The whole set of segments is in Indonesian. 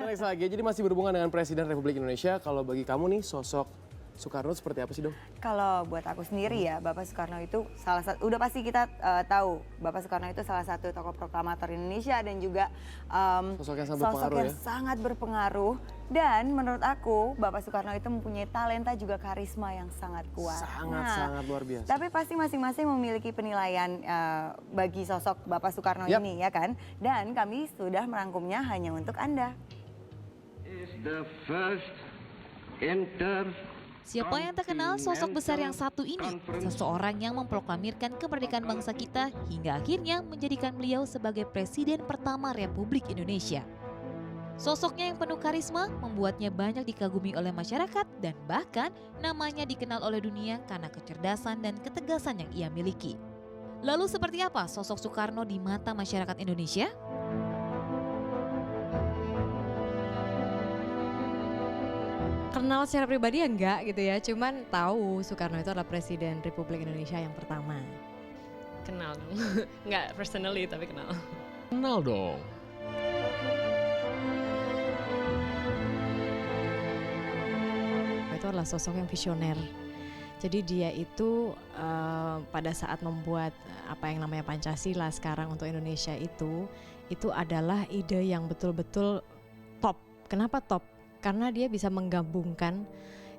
next lagi. Jadi masih berhubungan dengan Presiden Republik Indonesia. Kalau bagi kamu nih sosok Soekarno seperti apa sih, Dong? Kalau buat aku sendiri ya, Bapak Soekarno itu salah satu, udah pasti kita tahu, Bapak Soekarno itu salah satu tokoh proklamator Indonesia dan juga Sosok yang sangat sosok berpengaruh yang ya? sangat berpengaruh. Dan menurut aku, Bapak Soekarno itu mempunyai talenta juga karisma yang sangat kuat. Sangat luar biasa. Tapi pasti masing-masing memiliki penilaian bagi sosok Bapak Soekarno Yap. ini ya kan. Dan kami sudah merangkumnya hanya untuk Anda. Is the first inter Siapa yang tak kenal sosok besar yang satu ini? Seseorang yang memproklamirkan kemerdekaan bangsa kita hingga akhirnya menjadikan beliau sebagai Presiden pertama Republik Indonesia. Sosoknya yang penuh karisma membuatnya banyak dikagumi oleh masyarakat dan bahkan namanya dikenal oleh dunia karena kecerdasan dan ketegasan yang ia miliki. Lalu seperti apa sosok Soekarno di mata masyarakat Indonesia? Kenal secara pribadi ya enggak gitu ya, cuman tahu Soekarno itu adalah Presiden Republik Indonesia yang pertama. Kenal dong. Nggak personally tapi kenal. Kenal dong. Itu adalah sosok yang visioner. Jadi dia itu pada saat membuat apa yang namanya Pancasila sekarang untuk Indonesia itu adalah ide yang betul-betul top. Kenapa top? Karena dia bisa menggabungkan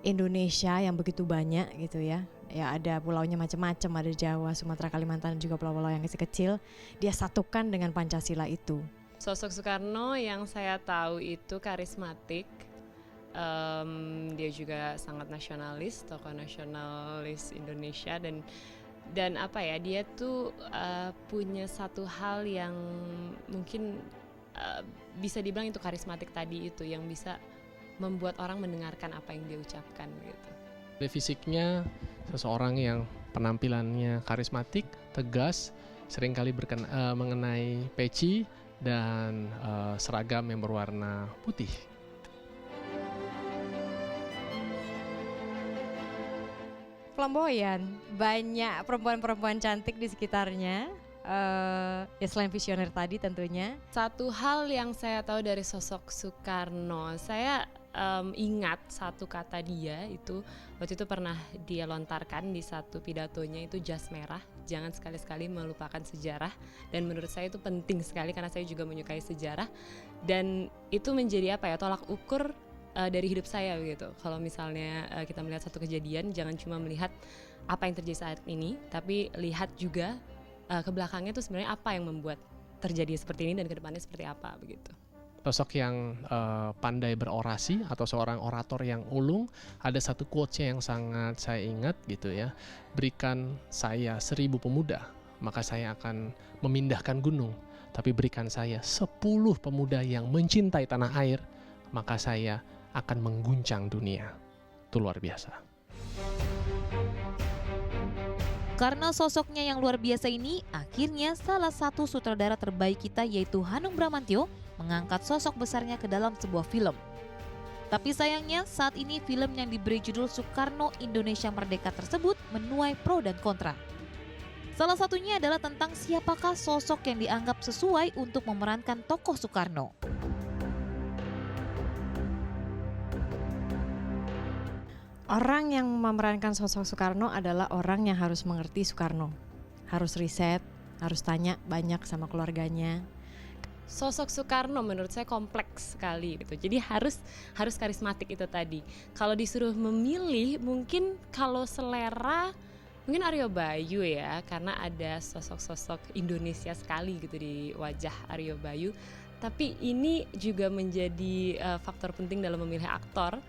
Indonesia yang begitu banyak gitu ya. Ya ada pulaunya macam-macam, ada Jawa, Sumatera, Kalimantan, juga pulau-pulau yang kecil-kecil. Dia satukan dengan Pancasila itu. Sosok Soekarno yang saya tahu itu karismatik. Dia juga sangat nasionalis, tokoh nasionalis Indonesia dan apa ya, dia tuh punya satu hal yang mungkin bisa dibilang itu karismatik tadi itu, yang bisa membuat orang mendengarkan apa yang dia ucapkan gitu. Dari fisiknya, seseorang yang penampilannya karismatik, tegas, seringkali mengenai peci dan seragam yang berwarna putih. Flamboyan, banyak perempuan-perempuan cantik di sekitarnya. Ya selain visioner tadi tentunya. Satu hal yang saya tahu dari sosok Soekarno, saya ingat satu kata dia itu waktu itu pernah dia lontarkan di satu pidatonya, itu jas merah, jangan sekali-sekali melupakan sejarah. Dan menurut saya itu penting sekali karena saya juga menyukai sejarah dan itu menjadi apa ya, tolak ukur dari hidup saya gitu. Kalau misalnya kita melihat satu kejadian, jangan cuma melihat apa yang terjadi saat ini, tapi lihat juga ke belakangnya itu sebenarnya apa yang membuat terjadi seperti ini dan kedepannya seperti apa begitu. Sosok yang pandai berorasi atau seorang orator yang ulung, ada satu quotes-nya yang sangat saya ingat gitu ya. Berikan saya 1000 pemuda, maka saya akan memindahkan gunung. Tapi berikan saya 10 pemuda yang mencintai tanah air, maka saya akan mengguncang dunia. Itu luar biasa. Karena sosoknya yang luar biasa ini, akhirnya salah satu sutradara terbaik kita yaitu Hanung Bramantyo mengangkat sosok besarnya ke dalam sebuah film. Tapi sayangnya saat ini film yang diberi judul Soekarno Indonesia Merdeka tersebut menuai pro dan kontra. Salah satunya adalah tentang siapakah sosok yang dianggap sesuai untuk memerankan tokoh Soekarno. Orang yang memerankan sosok Soekarno adalah orang yang harus mengerti Soekarno. Harus riset, harus tanya banyak sama keluarganya. Sosok Soekarno menurut saya kompleks sekali gitu. Jadi harus karismatik itu tadi. Kalau disuruh memilih, mungkin kalau selera mungkin Aryo Bayu ya, karena ada sosok-sosok Indonesia sekali gitu di wajah Aryo Bayu. Tapi ini juga menjadi faktor penting dalam memilih aktor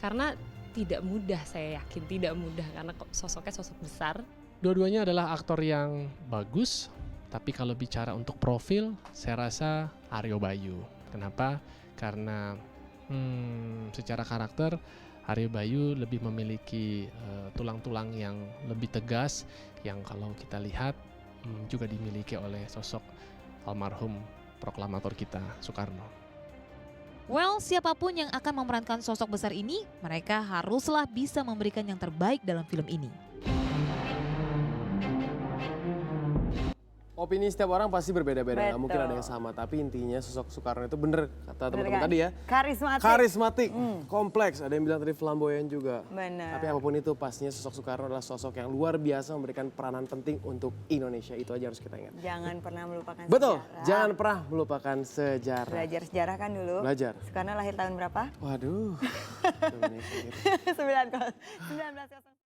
karena tidak mudah, saya yakin tidak mudah karena sosoknya sosok besar. Dua-duanya adalah aktor yang bagus, tapi kalau bicara untuk profil, saya rasa Aryo Bayu. Kenapa? Karena secara karakter Aryo Bayu lebih memiliki tulang-tulang yang lebih tegas, yang kalau kita lihat juga dimiliki oleh sosok almarhum proklamator kita, Soekarno. Well, siapapun yang akan memerankan sosok besar ini, mereka haruslah bisa memberikan yang terbaik dalam film ini. Opini setiap orang pasti berbeda-beda, nggak mungkin Betul. ada yang sama. Tapi intinya sosok Soekarno itu bener kata teman-teman kan? tadi ya. Karismatik. Karismatik, kompleks. Ada yang bilang tadi flamboyan juga. Benar. Tapi apapun itu, pastinya sosok Soekarno adalah sosok yang luar biasa memberikan peranan penting untuk Indonesia. Itu aja harus kita ingat. Jangan pernah melupakan Betul, sejarah. jangan pernah melupakan sejarah. Belajar sejarah kan dulu. Belajar. Soekarno lahir tahun berapa? Waduh. 19.